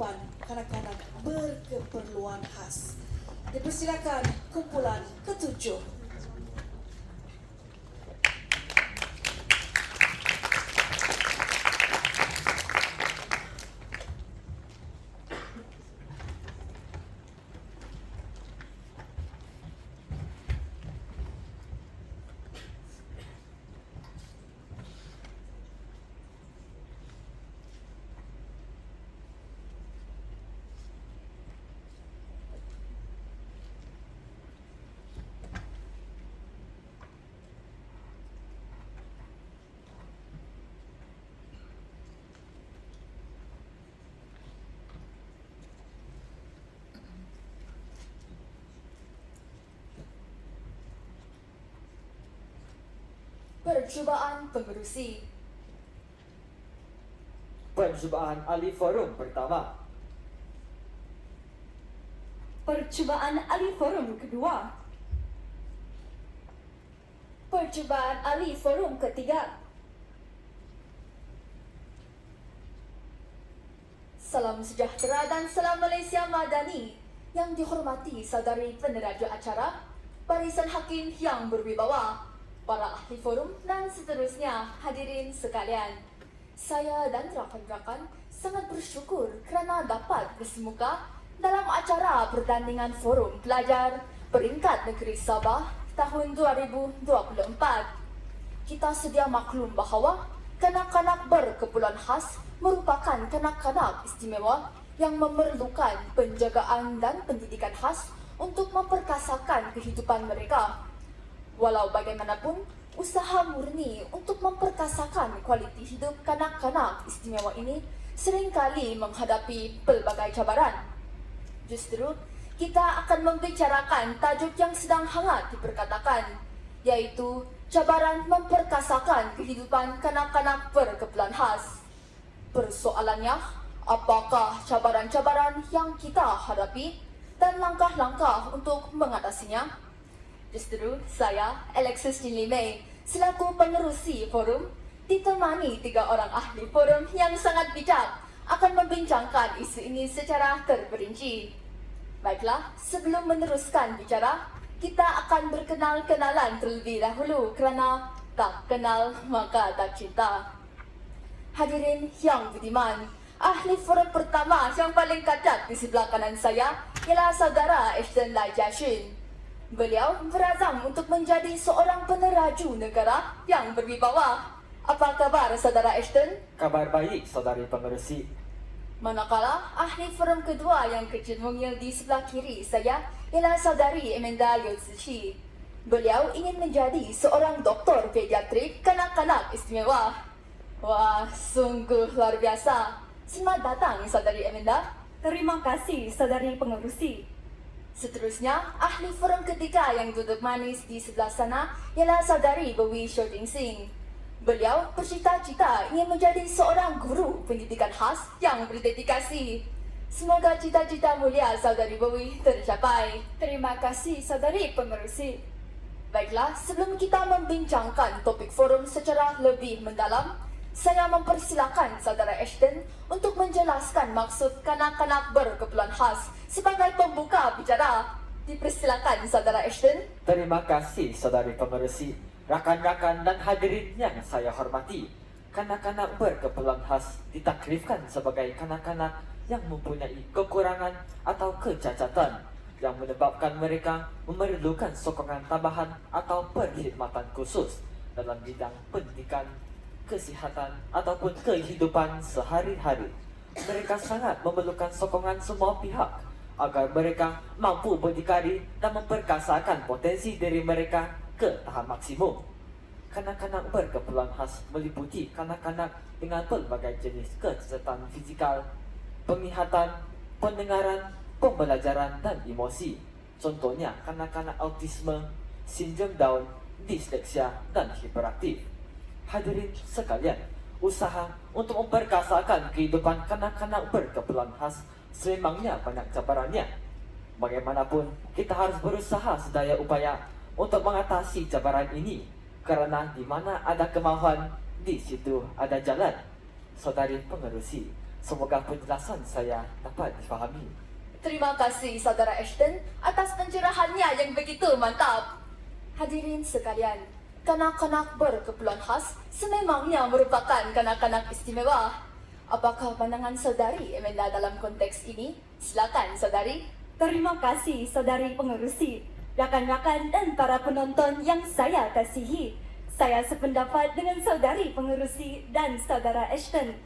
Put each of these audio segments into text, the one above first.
kehidupan kanak-kanak berkeperluan khas. Dipersilakan kumpulan ketujuh. Percubaan pengerusi. Percubaan ahli forum pertama. Percubaan ahli forum kedua. Percubaan ahli forum ketiga. Salam sejahtera dan salam Malaysia Madani yang dihormati saudari peneraja acara, barisan hakim yang berwibawa, para ahli forum dan seterusnya hadirin sekalian. Saya dan rakan-rakan sangat bersyukur kerana dapat bersemuka dalam acara pertandingan forum pelajar peringkat negeri Sabah tahun 2024. Kita sedia maklum bahawa kanak-kanak berkeperluan khas merupakan kanak-kanak istimewa yang memerlukan penjagaan dan pendidikan khas untuk memperkasakan kehidupan mereka. Walau bagaimanapun, usaha murni untuk memperkasakan kualiti hidup kanak-kanak istimewa ini seringkali menghadapi pelbagai cabaran. Justru, kita akan membicarakan tajuk yang sedang hangat diperkatakan, iaitu cabaran memperkasakan kehidupan kanak-kanak berkeperluan khas. Persoalannya, apakah cabaran-cabaran yang kita hadapi dan langkah-langkah untuk mengatasinya? Justru saya, Alexis Jin Limei, selaku pengerusi forum, ditemani 3 orang ahli forum yang sangat bijak akan membincangkan isu ini secara terperinci. Baiklah, sebelum meneruskan bicara, kita akan berkenal-kenalan terlebih dahulu kerana tak kenal maka tak cinta. Hadirin yang budiman, ahli forum pertama yang paling kacak di sebelah kanan saya ialah saudara Ashton Lai Jiaxun. Beliau berazam untuk menjadi seorang peneraju negara yang berwibawa. Apa kabar saudara Ashton? Kabar baik, saudari pengerusi. Manakala ahli forum kedua yang kecil mungil di sebelah kiri saya ialah saudari Amanda Liu Ziqi. Beliau ingin menjadi seorang doktor pediatrik kanak-kanak istimewa. Wah, sungguh luar biasa. Selamat datang saudari Amanda. Terima kasih, saudari pengerusi. Seterusnya, ahli forum ketiga yang duduk manis di sebelah sana ialah saudari Bowie Shouting Singh. Beliau bercita-cita ingin menjadi seorang guru pendidikan khas yang berdedikasi. Semoga cita-cita mulia saudari Bowie tercapai. Terima kasih saudari pengerusi. Baiklah, sebelum kita membincangkan topik forum secara lebih mendalam, saya mempersilakan saudara Ashton untuk menjelaskan maksud kanak-kanak berkeperluan khas sebagai pembuka bicara. Dipersilakan saudara Ashton. Terima kasih, saudari pengerusi, rakan-rakan dan hadirin yang saya hormati. Kanak-kanak berkeperluan khas ditakrifkan sebagai kanak-kanak yang mempunyai kekurangan atau kecacatan yang menyebabkan mereka memerlukan sokongan tambahan atau perkhidmatan khusus dalam bidang pendidikan, kesihatan ataupun kehidupan sehari-hari. Mereka sangat memerlukan sokongan semua pihak agar mereka mampu berdikari dan memperkasakan potensi diri mereka ke tahap maksimum. Kanak-kanak berkeperluan khas meliputi kanak-kanak dengan pelbagai jenis kecacatan fizikal, penglihatan, pendengaran, pembelajaran dan emosi. Contohnya kanak-kanak autisme, sindrom Down, disleksia dan hiperaktif. Hadirin sekalian, usaha untuk memperkasakan kehidupan kanak-kanak berkeperluan khas sememangnya banyak cabarannya. Bagaimanapun, kita harus berusaha sedaya upaya untuk mengatasi cabaran ini, kerana di mana ada kemauan, di situ ada jalan. Saudari pengerusi, Semoga penjelasan saya dapat difahami. Terima kasih Saudara Ashton atas pencerahannya yang begitu mantap. Hadirin sekalian, kanak-kanak berkeperluan khas sememangnya merupakan kanak-kanak istimewa. Apakah pandangan Saudari Amanda dalam konteks ini? Silakan Saudari. Terima kasih saudari pengerusi, rakan-rakan dan para penonton yang saya kasihi. Saya sependapat dengan saudari pengerusi dan saudara Ashton.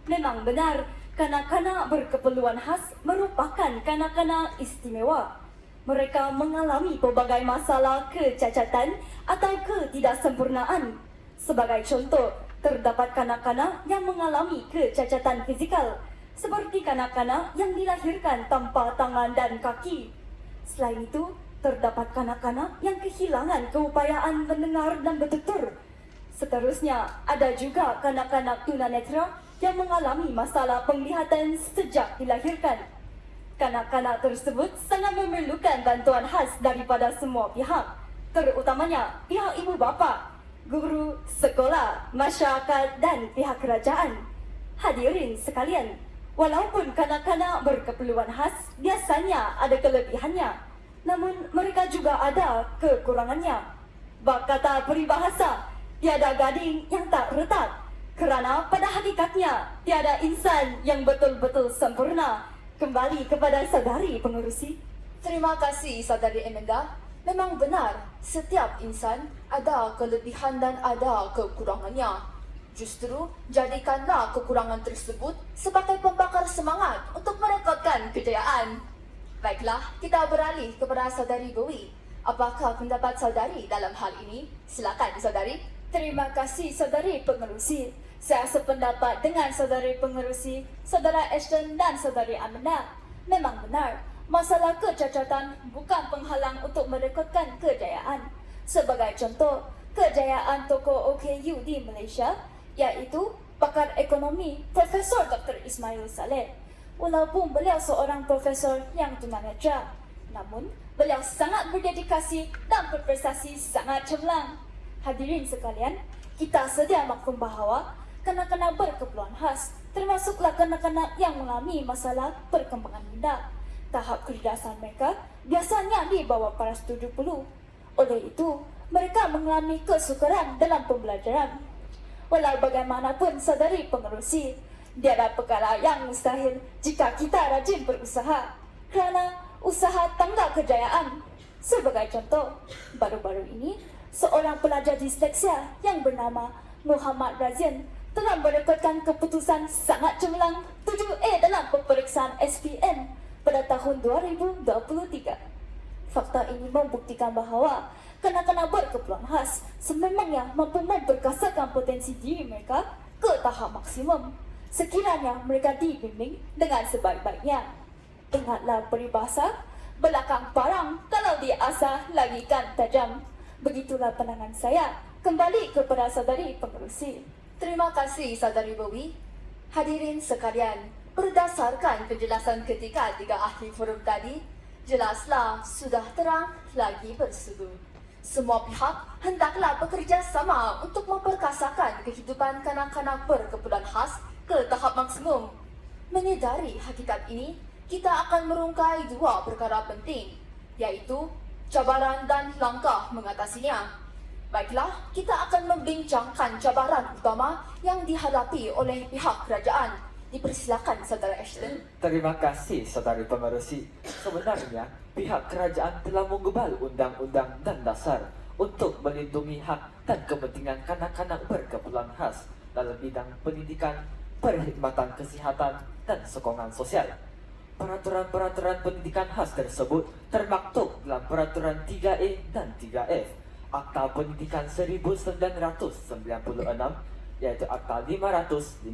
Memang benar, kanak-kanak berkeperluan khas merupakan kanak-kanak istimewa. Mereka mengalami pelbagai masalah kecacatan atau ketidaksempurnaan. Sebagai contoh, terdapat kanak-kanak yang mengalami kecacatan fizikal, seperti kanak-kanak yang dilahirkan tanpa tangan dan kaki. Selain itu, terdapat kanak-kanak yang kehilangan keupayaan mendengar dan bertutur. Seterusnya, ada juga kanak-kanak tunanetra yang mengalami masalah penglihatan sejak dilahirkan. Kanak-kanak tersebut sangat memerlukan bantuan khas daripada semua pihak, terutamanya pihak ibu bapa, guru, sekolah, masyarakat dan pihak kerajaan. Hadirin sekalian, walaupun kanak-kanak berkeperluan khas biasanya ada kelebihannya, namun mereka juga ada kekurangannya. Bak kata peribahasa, tiada gading yang tak retak, kerana pada hakikatnya tiada insan yang betul-betul sempurna. Kembali kepada saudari pengerusi. Terima kasih Saudari Amanda. Memang benar, setiap insan ada kelebihan dan ada kekurangannya. Justru, jadikanlah kekurangan tersebut sebagai pembakar semangat untuk merekodkan kejayaan. Baiklah, kita beralih kepada Saudari Bowie. Apakah pendapat Saudari dalam hal ini? Silakan Saudari. Terima kasih saudari pengerusi. Saya sependapat dengan saudari pengerusi, saudara Ashton dan saudari Amanda. Memang benar, masalah kecacatan bukan penghalang untuk merekodkan kejayaan. Sebagai contoh, kejayaan tokoh OKU di Malaysia, iaitu pakar ekonomi Profesor Dr. Ismail Saleh. Walaupun beliau seorang profesor yang tunanetra, namun beliau sangat berdedikasi dan berprestasi sangat cemerlang. Hadirin sekalian, kita sedia maklum bahawa kanak-kanak berkeperluan khas termasuklah kanak-kanak yang mengalami masalah perkembangan minda. Tahap kecerdasan mereka biasanya di bawah paras 70. Oleh itu, mereka mengalami kesukaran dalam pembelajaran. Walau bagaimanapun saudari pengerusi, tiada perkara yang mustahil jika kita rajin berusaha, kerana usaha tangga kejayaan. Sebagai contoh, baru-baru ini, seorang pelajar disleksia yang bernama Muhammad Razian telah merekodkan keputusan sangat cemerlang 7A dalam peperiksaan SPM pada tahun 2023. Fakta ini membuktikan bahawa kanak-kanak berkeperluan khas sememangnya mampu memperkasakan potensi diri mereka ke tahap maksimum sekiranya mereka dibimbing dengan sebaik-baiknya. Ingatlah peribahasa, belakang parang kalau diasah lagi kan tajam. Begitulah pandangan saya. Kembali kepada saudari pengerusi. Terima kasih Saudari Bowie. Hadirin sekalian, berdasarkan penjelasan ketiga ahli forum tadi, jelaslah sudah terang lagi bersudut. Semua pihak hendaklah bekerja sama untuk memperkasakan kehidupan kanak-kanak berkeperluan khas ke tahap maksimum. Menyedari hakikat ini, kita akan merungkai dua perkara penting, yaitu cabaran dan langkah mengatasinya. Baiklah, kita akan membincangkan cabaran utama yang dihadapi oleh pihak kerajaan. Dipersilakan Saudara Ashton. Terima kasih saudari pengerusi. Sebenarnya, pihak kerajaan telah menggubal undang-undang dan dasar untuk melindungi hak dan kepentingan kanak-kanak berkeperluan khas dalam bidang pendidikan, perkhidmatan kesihatan dan sokongan sosial. Peraturan-peraturan pendidikan khas tersebut termaktub dalam Peraturan 3A dan 3F Akta Pendidikan 1996, iaitu Akta 550.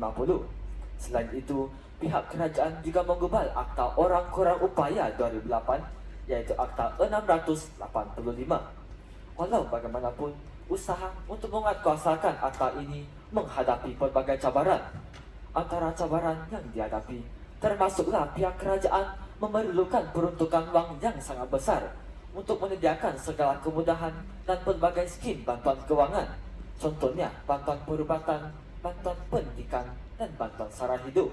Selain itu, pihak kerajaan juga menggubal Akta Orang Kurang Upaya 2008, iaitu Akta 685. Walau bagaimanapun, usaha untuk menguatkuasakan akta ini menghadapi pelbagai cabaran. Antara cabaran yang dihadapi termasuklah pihak kerajaan memerlukan peruntukan wang yang sangat besar untuk menyediakan segala kemudahan dan pelbagai skim bantuan kewangan. Contohnya, bantuan perubatan, bantuan pendidikan dan bantuan sara hidup.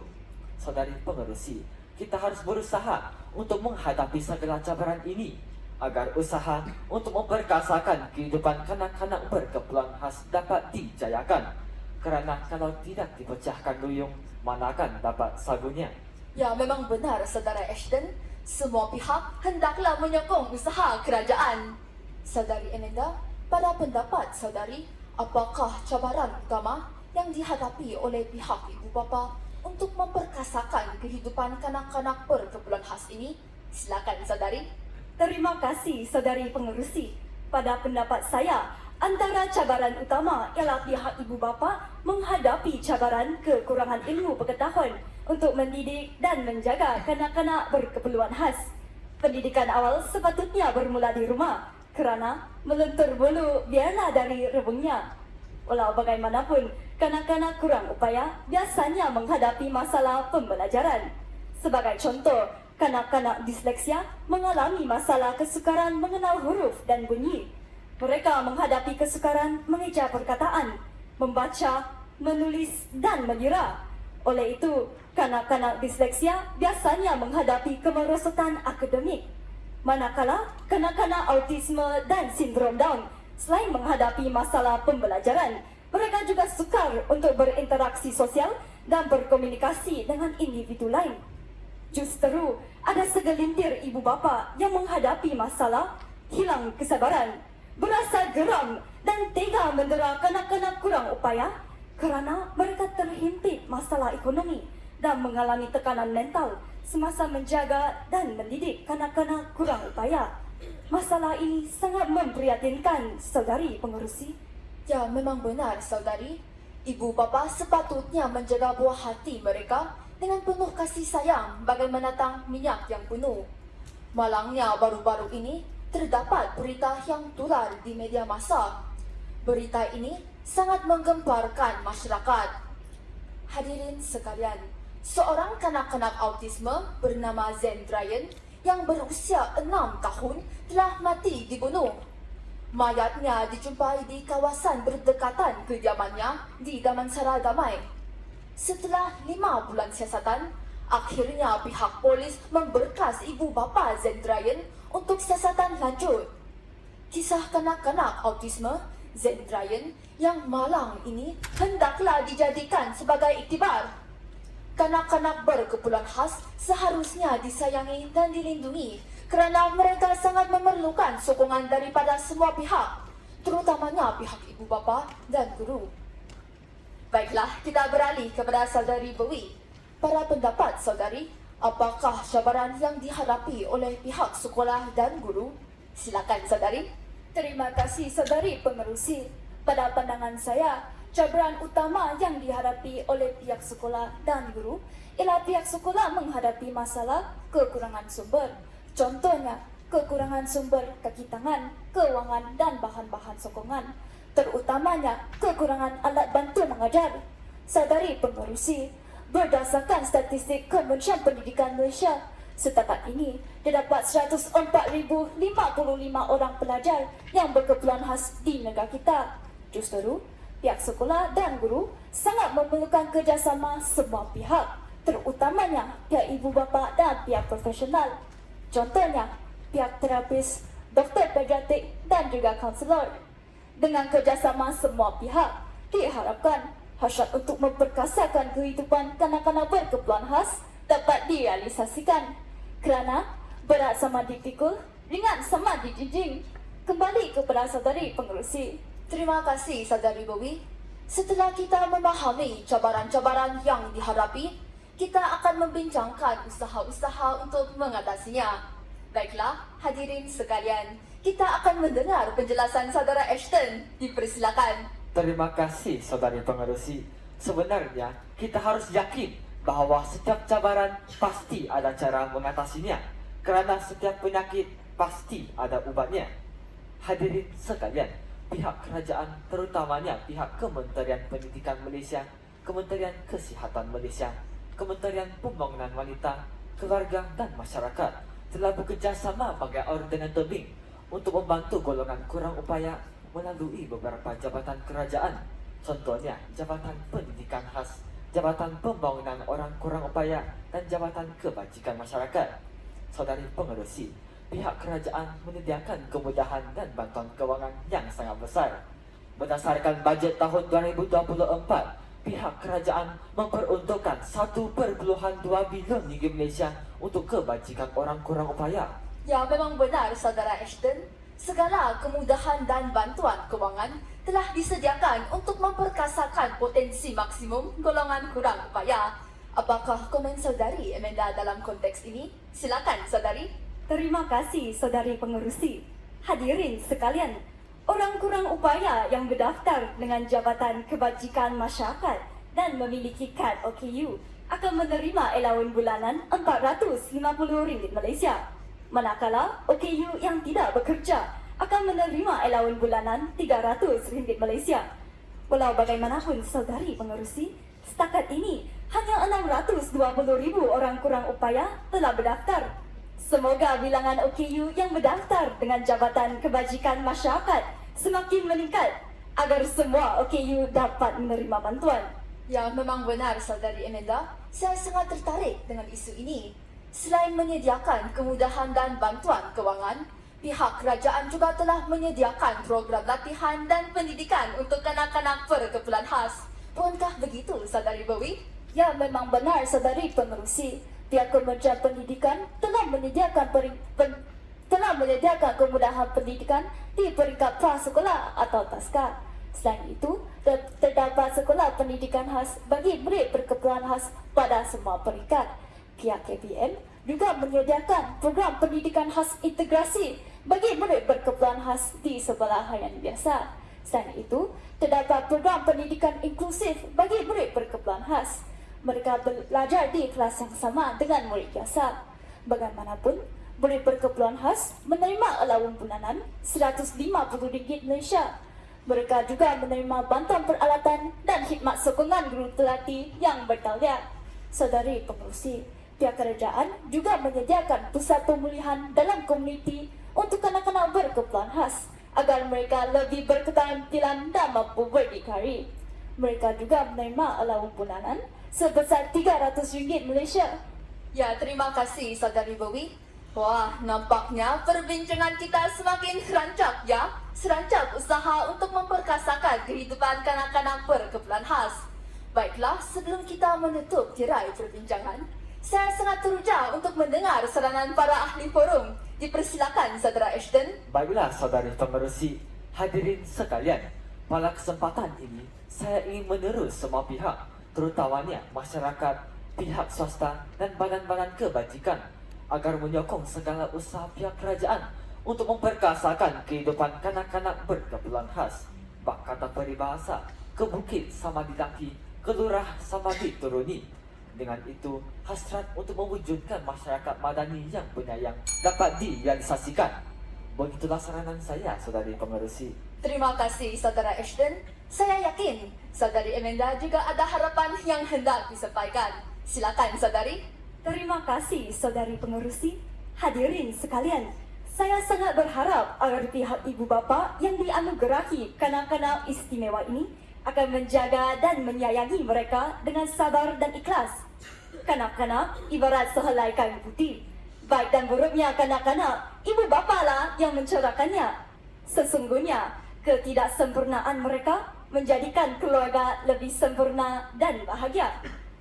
saudari pengerusi, kita harus berusaha untuk menghadapi segala cabaran ini agar usaha untuk memperkasakan kehidupan kanak-kanak berkeperluan khas dapat dijayakan. Kerana kalau tidak dipecahkan duyung, mana akan dapat sagunya? Ya, memang benar, Saudara Ashton. Semua pihak hendaklah menyokong usaha kerajaan. Saudari Amanda, pada pendapat saudari, apakah cabaran utama yang dihadapi oleh pihak ibu bapa untuk memperkasakan kehidupan kanak-kanak berkeperluan khas ini? Silakan, saudari. Terima kasih saudari pengerusi. Pada pendapat saya, antara cabaran utama ialah pihak ibu bapa menghadapi cabaran kekurangan ilmu pengetahuan untuk mendidik dan menjaga kanak-kanak berkeperluan khas. Pendidikan awal sepatutnya bermula di rumah kerana melentur bulu biarlah dari rebungnya. Walau bagaimanapun, kanak-kanak kurang upaya biasanya menghadapi masalah pembelajaran. Sebagai contoh, kanak-kanak disleksia mengalami masalah kesukaran mengenal huruf dan bunyi. Mereka menghadapi kesukaran mengeja perkataan, membaca, menulis dan mengira. Oleh itu, kanak-kanak disleksia biasanya menghadapi kemerosotan akademik. Manakala kanak-kanak autisme dan sindrom Down selain menghadapi masalah pembelajaran, mereka juga sukar untuk berinteraksi sosial dan berkomunikasi dengan individu lain. Justru, ada segelintir ibu bapa yang menghadapi masalah, hilang kesabaran, berasa geram dan tega mendera kanak-kanak kurang upaya kerana mereka terhimpit masalah ekonomi dan mengalami tekanan mental semasa menjaga dan mendidik kanak-kanak kurang upaya. Masalah ini sangat memprihatinkan saudari pengerusi. Ya, memang benar, saudari. Ibu bapa sepatutnya menjaga buah hati mereka dengan penuh kasih sayang bagai menatang minyak yang penuh. Malangnya baru-baru ini terdapat berita yang tular di media massa. Berita ini sangat menggemparkan masyarakat. Hadirin sekalian, seorang kanak-kanak autisme bernama Zen Ryan yang berusia 6 tahun telah mati dibunuh. Mayatnya dijumpai di kawasan berdekatan kediamannya di Damansara Damai. Setelah 5 bulan siasatan, akhirnya pihak polis memberkas ibu bapa Zen Ryan untuk siasatan lanjut. Kisah kanak-kanak autisme Zen Ryan yang malang ini hendaklah dijadikan sebagai iktibar. Kanak-kanak berkeperluan khas seharusnya disayangi dan dilindungi kerana mereka sangat memerlukan sokongan daripada semua pihak, terutamanya pihak ibu bapa dan guru. Baiklah, kita beralih kepada saudari Bowie. Para pendapat saudari, apakah cabaran yang dihadapi oleh pihak sekolah dan guru? Silakan saudari. Terima kasih saudari pengerusi. Pada pandangan saya, cabaran utama yang dihadapi oleh pihak sekolah dan guru ialah pihak sekolah menghadapi masalah kekurangan sumber. Contohnya, kekurangan sumber kaki tangan, kewangan dan bahan-bahan sokongan. Terutamanya, kekurangan alat bantu mengajar. Saudari pengerusi, berdasarkan statistik Kementerian Pendidikan Malaysia, setakat ini terdapat 104,055 orang pelajar yang berkeperluan khas di negara kita. Justru, pihak sekolah dan guru sangat memerlukan kerjasama semua pihak, terutamanya pihak ibu bapa dan pihak profesional. Contohnya, pihak terapis, doktor pediatrik dan juga kaunselor. Dengan kerjasama semua pihak, diharapkan hasrat untuk memperkasakan kehidupan kanak-kanak berkeperluan khas dapat direalisasikan. Kerana berat sama dipikul, ringan sama dijinjing. Kembali kepada saudari pengerusi. Terima kasih saudari Bowie. Setelah kita memahami cabaran-cabaran yang dihadapi, kita akan membincangkan usaha-usaha untuk mengatasinya. Baiklah, hadirin sekalian, kita akan mendengar penjelasan saudara Ashton. Dipersilakan. Terima kasih saudari pengerusi. Sebenarnya kita harus yakin bahawa setiap cabaran pasti ada cara mengatasinya, kerana setiap penyakit pasti ada ubatnya. Hadirin sekalian, pihak kerajaan terutamanya pihak Kementerian Pendidikan Malaysia, Kementerian Kesihatan Malaysia, Kementerian Pembangunan Wanita, Keluarga dan Masyarakat telah bekerjasama bagai ordenan tebing untuk membantu golongan kurang upaya melalui beberapa jabatan kerajaan. Contohnya, Jabatan Pendidikan Khas Jabatan Pembangunan Orang Kurang Upaya dan Jabatan Kebajikan Masyarakat. Saudari Pengerusi, pihak kerajaan menyediakan kemudahan dan bantuan kewangan yang sangat besar. Berdasarkan bajet tahun 2024, pihak kerajaan memperuntukkan 1.2 bilion ringgit Malaysia untuk kebajikan orang kurang upaya. Ya, memang benar Saudara Ashton. Segala kemudahan dan bantuan kewangan telah disediakan untuk memperkasakan potensi maksimum golongan kurang upaya. Apakah komen Saudari Amanda dalam konteks ini? Silakan Saudari. Terima kasih Saudari Pengerusi. Hadirin sekalian, orang kurang upaya yang berdaftar dengan Jabatan Kebajikan Masyarakat dan memiliki kad OKU akan menerima allowance bulanan RM450 Malaysia. Manakala OKU yang tidak bekerja akan menerima allowance bulanan RM300 Malaysia. Walau bagaimanapun Saudari Pengerusi, setakat ini hanya 620,000 orang kurang upaya telah berdaftar. Semoga bilangan OKU yang berdaftar dengan Jabatan Kebajikan Masyarakat semakin meningkat agar semua OKU dapat menerima bantuan. Ya, memang benar Saudari Amanda. Saya sangat tertarik dengan isu ini. Selain menyediakan kemudahan dan bantuan kewangan, pihak kerajaan juga telah menyediakan program latihan dan pendidikan untuk kanak-kanak berkeperluan khas. Bukankah begitu Saudari Bowie? Ya, memang benar Saudari Pengerusi. Pihak Kementerian Pendidikan telah menyediakan kemudahan pendidikan di peringkat prasekolah atau taska. Selain itu, terdapat sekolah pendidikan khas bagi murid berkeperluan khas pada semua peringkat. Pihak KBM juga menyediakan program pendidikan khas integrasi bagi murid berkeperluan khas di sekolah harian biasa. Selain itu, terdapat program pendidikan inklusif bagi murid berkeperluan khas. Mereka belajar di kelas yang sama dengan murid biasa. Bagaimanapun, murid berkeperluan khas menerima allowance bulanan RM150 Malaysia. Mereka juga menerima bantuan peralatan dan khidmat sokongan guru terlatih yang bertauliah. Saudari Pengerusi, pihak kerajaan juga menyediakan pusat pemulihan dalam komuniti untuk kanak-kanak berkeperluan khas agar mereka lebih berketerampilan dan mampu berdikari. Mereka juga menerima allowance bulanan sebesar RM300 Malaysia. Ya, terima kasih Saudari Bowie. Wah, nampaknya perbincangan kita semakin rancak ya. Serancak usaha untuk memperkasakan kehidupan kanak-kanak berkeperluan khas. Baiklah, sebelum kita menutup tirai perbincangan, saya sangat teruja untuk mendengar saranan para ahli forum. Dipersilakan Saudara Ashton. Baiklah Saudari Pengerusi, hadirin sekalian, pada kesempatan ini saya ingin menerus semua pihak, terutamanya masyarakat, pihak swasta dan badan-badan kebajikan agar menyokong segala usaha pihak kerajaan untuk memperkasakan kehidupan kanak-kanak berkeperluan khas. Bak kata peribahasa, ke bukit sama didaki, ke lurah sama dituruni. Dengan itu, hasrat untuk mewujudkan masyarakat madani yang penyayang dapat direalisasikan. Begitulah saranan saya, Saudari Pengerusi. Terima kasih Saudara Ashton. Saya yakin Saudari Amanda juga ada harapan yang hendak disampaikan. Silakan Saudari. Terima kasih Saudari Pengerusi. Hadirin sekalian, saya sangat berharap agar pihak ibu bapa yang dianugerahi kanak-kanak istimewa ini akan menjaga dan menyayangi mereka dengan sabar dan ikhlas. Kanak-kanak ibarat sehelai kain putih. Baik dan buruknya kanak-kanak, ibu bapa lah yang mencerahkannya. Sesungguhnya, ketidaksempurnaan mereka menjadikan keluarga lebih sempurna dan bahagia.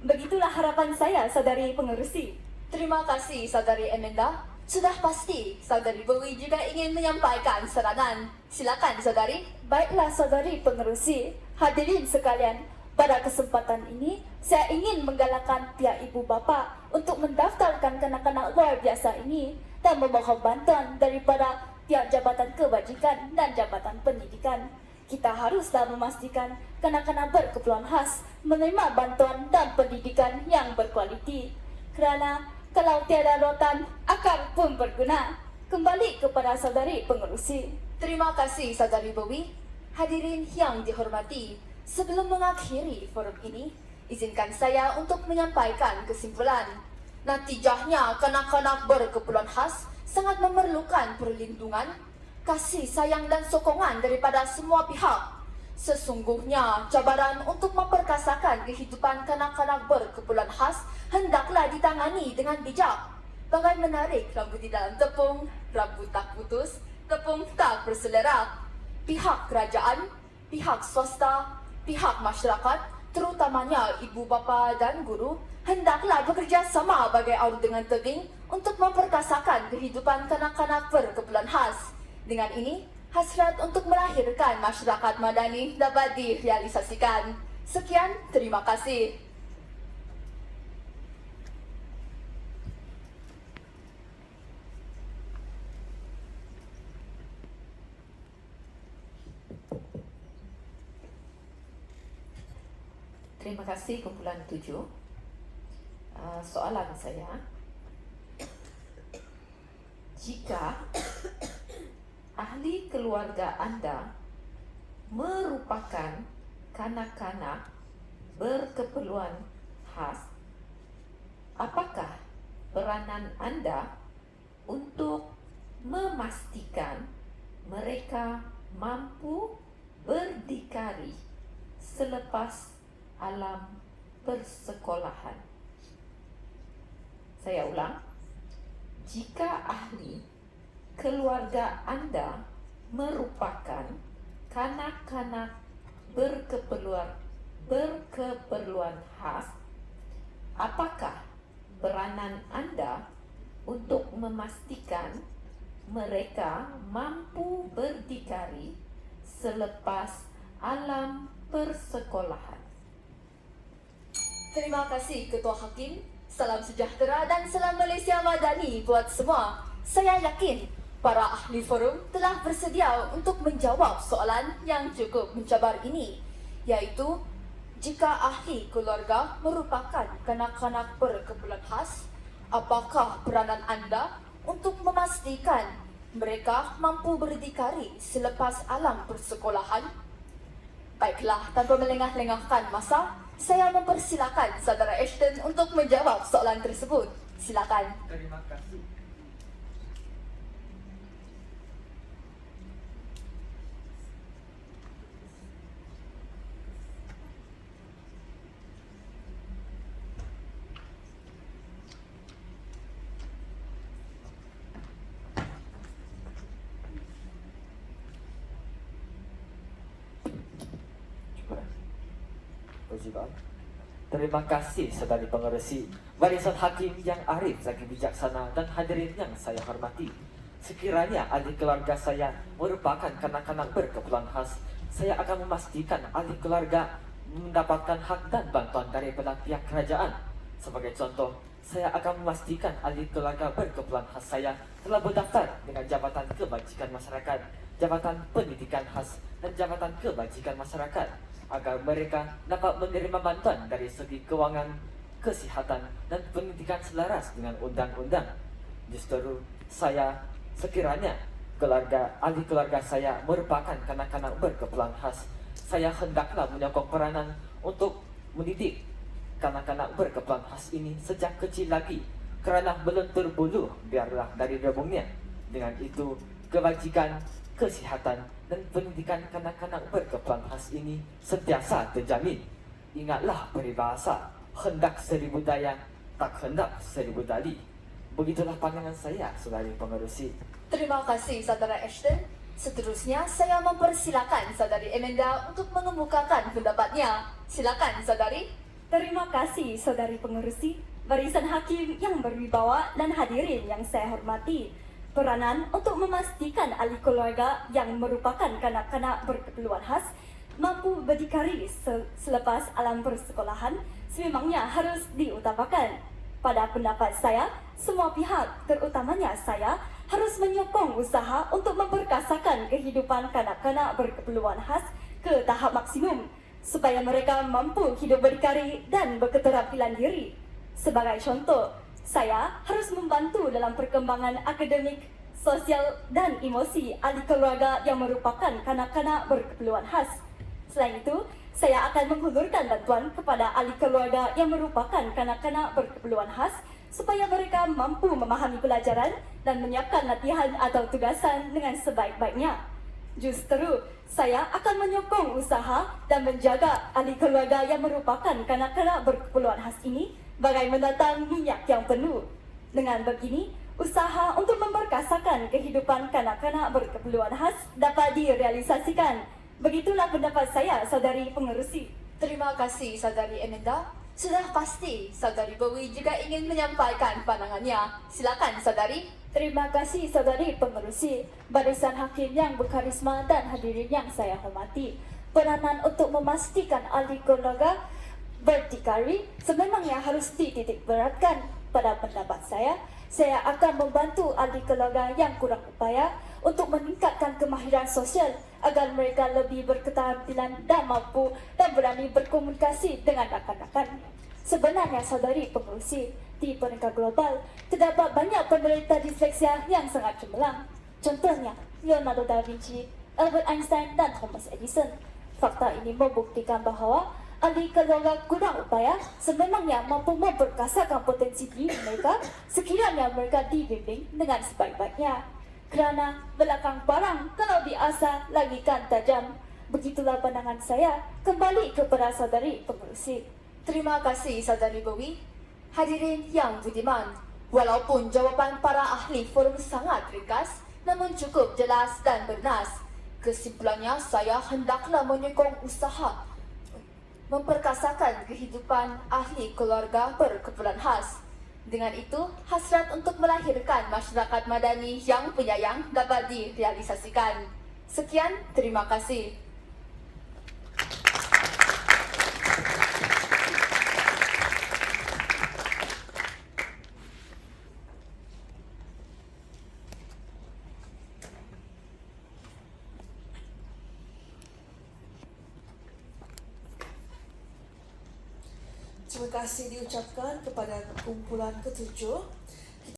Begitulah harapan saya, Saudari Pengerusi. Terima kasih Saudari Amanda. Sudah pasti Saudari Bowie juga ingin menyampaikan saranan. Silakan Saudari. Baiklah Saudari Pengerusi, hadirin sekalian, pada kesempatan ini saya ingin menggalakkan pihak ibu bapa untuk mendaftarkan kanak-kanak luar biasa ini dan memohon bantuan daripada pihak Jabatan Kebajikan dan Jabatan Pendidikan. Kita haruslah memastikan kanak-kanak berkeperluan khas menerima bantuan dan pendidikan yang berkualiti. Kerana kalau tiada rotan, akar pun berguna. Kembali kepada Saudari Pengerusi. Terima kasih Saudari Bowie. Hadirin yang dihormati, sebelum mengakhiri forum ini, izinkan saya untuk menyampaikan kesimpulan. Natijahnya, kanak-kanak berkeperluan khas sangat memerlukan perlindungan, kasih sayang dan sokongan daripada semua pihak. Sesungguhnya, cabaran untuk memperkasakan kehidupan kanak-kanak berkeperluan khas hendaklah ditangani dengan bijak. Bagai menarik rambut di dalam tepung, rambut tak putus, tepung tak berselera. Pihak kerajaan, pihak swasta, pihak masyarakat, terutamanya ibu bapa dan guru, hendaklah bekerja sama bagai aur dengan tebing untuk memperkasakan kehidupan kanak-kanak berkeperluan khas. Dengan ini, hasrat untuk melahirkan masyarakat madani dapat direalisasikan. Sekian, terima kasih. Terima kasih kumpulan 7. Soalan saya, jika ahli keluarga Anda merupakan kanak-kanak berkeperluan khas, apakah peranan Anda untuk memastikan mereka mampu berdikari selepas alam persekolahan? Saya ulang, jika ahli keluarga Anda merupakan kanak-kanak berkeperluan khas, apakah peranan Anda untuk memastikan mereka mampu berdikari selepas alam persekolahan? Terima kasih Ketua Hakim. Salam sejahtera dan salam Malaysia Madani buat semua. Saya yakin para ahli forum telah bersedia untuk menjawab soalan yang cukup mencabar ini, yaitu jika ahli keluarga merupakan kanak-kanak berkeperluan khas, apakah peranan Anda untuk memastikan mereka mampu berdikari selepas alam persekolahan? Baiklah, tanpa melengah-lengahkan masa, saya mempersilakan Saudara Ashton untuk menjawab soalan tersebut. Silakan. Terima kasih. Terima kasih saudari pengerusi, barisan hakim yang arif lagi bijaksana dan hadirin yang saya hormati. Sekiranya ahli keluarga saya merupakan kanak-kanak berkeperluan khas, saya akan memastikan ahli keluarga mendapatkan hak dan bantuan daripada pihak kerajaan. Sebagai contoh, saya akan memastikan ahli keluarga berkeperluan khas saya telah berdaftar dengan Jabatan Kebajikan Masyarakat, Jabatan Pendidikan Khas dan Jabatan Kebajikan Masyarakat, agar mereka dapat menerima bantuan dari segi kewangan, kesihatan dan pendidikan selaras dengan undang-undang. Justru saya, sekiranya ahli keluarga saya merupakan kanak-kanak berkeperluan khas, saya hendaklah menyokong peranan untuk mendidik kanak-kanak berkeperluan khas ini sejak kecil lagi, kerana belum berbulu biarlah dari rebungnya. Dengan itu, kebajikan, kesihatan dan pendidikan kanak-kanak berkeperluan khas ini sentiasa terjamin. Ingatlah peribahasa, hendak 1000 daya, tak hendak 1000 dali. Begitulah pandangan saya, saudari pengerusi. Terima kasih Saudara Ashton. Seterusnya, saya mempersilakan Saudari Amanda untuk mengemukakan pendapatnya. Silakan Saudari. Terima kasih saudari pengerusi, barisan hakim yang berwibawa dan hadirin yang saya hormati. Peranan untuk memastikan ahli keluarga yang merupakan kanak-kanak berkeperluan khas mampu berdikari selepas alam persekolahan sememangnya harus diutamakan. Pada pendapat saya, semua pihak, terutamanya saya, harus menyokong usaha untuk memperkasakan kehidupan kanak-kanak berkeperluan khas ke tahap maksimum supaya mereka mampu hidup berdikari dan berketerampilan diri. Sebagai contoh, saya harus membantu dalam perkembangan akademik, sosial dan emosi ahli keluarga yang merupakan kanak-kanak berkeperluan khas. Selain itu, saya akan menghulurkan bantuan kepada ahli keluarga yang merupakan kanak-kanak berkeperluan khas supaya mereka mampu memahami pelajaran dan menyiapkan latihan atau tugasan dengan sebaik-baiknya. Justru, saya akan menyokong usaha dan menjaga ahli keluarga yang merupakan kanak-kanak berkeperluan khas ini bagai mendatang minyak yang penuh. Dengan begini, usaha untuk memperkasakan kehidupan kanak-kanak berkeperluan khas dapat direalisasikan. Begitulah pendapat saya, Saudari Pengerusi. Terima kasih Saudari Amanda. Sudah pasti Saudari Bowie juga ingin menyampaikan pandangannya. Silakan Saudari. Terima kasih Saudari Pengerusi, barisan hakim yang berkarisma dan hadirin yang saya hormati. Peranan untuk memastikan ahli keluarga berdikari sememangnya harus dititik beratkan. Pada pendapat saya akan membantu ahli keluarga yang kurang upaya untuk meningkatkan kemahiran sosial agar mereka lebih berketerampilan dan mampu dan berani berkomunikasi dengan rakan-rakan. Sebenarnya Saudari Pengerusi, di peringkat global, terdapat banyak penderita disleksia yang sangat cemerlang. Contohnya, Leonardo da Vinci, Albert Einstein dan Thomas Edison. Fakta ini membuktikan bahawa ahli keluarga kurang upaya sememangnya mampu memperkasakan potensi diri mereka sekiranya mereka dibimbing dengan sebaik-baiknya. Kerana belakang parang kalau diasah lagikan tajam. Begitulah pandangan saya. Kembali kepada Saudari Pengerusi. Terima kasih Saudari Bowie. Hadirin yang budiman, walaupun jawapan para ahli forum sangat ringkas, namun cukup jelas dan bernas. Kesimpulannya, saya hendaklah menyokong usaha memperkasakan kehidupan ahli keluarga berkeperluan khas. Dengan itu, hasrat untuk melahirkan masyarakat madani yang penyayang dapat direalisasikan. Sekian, terima kasih. Terima kasih diucapkan kepada kumpulan ketujuh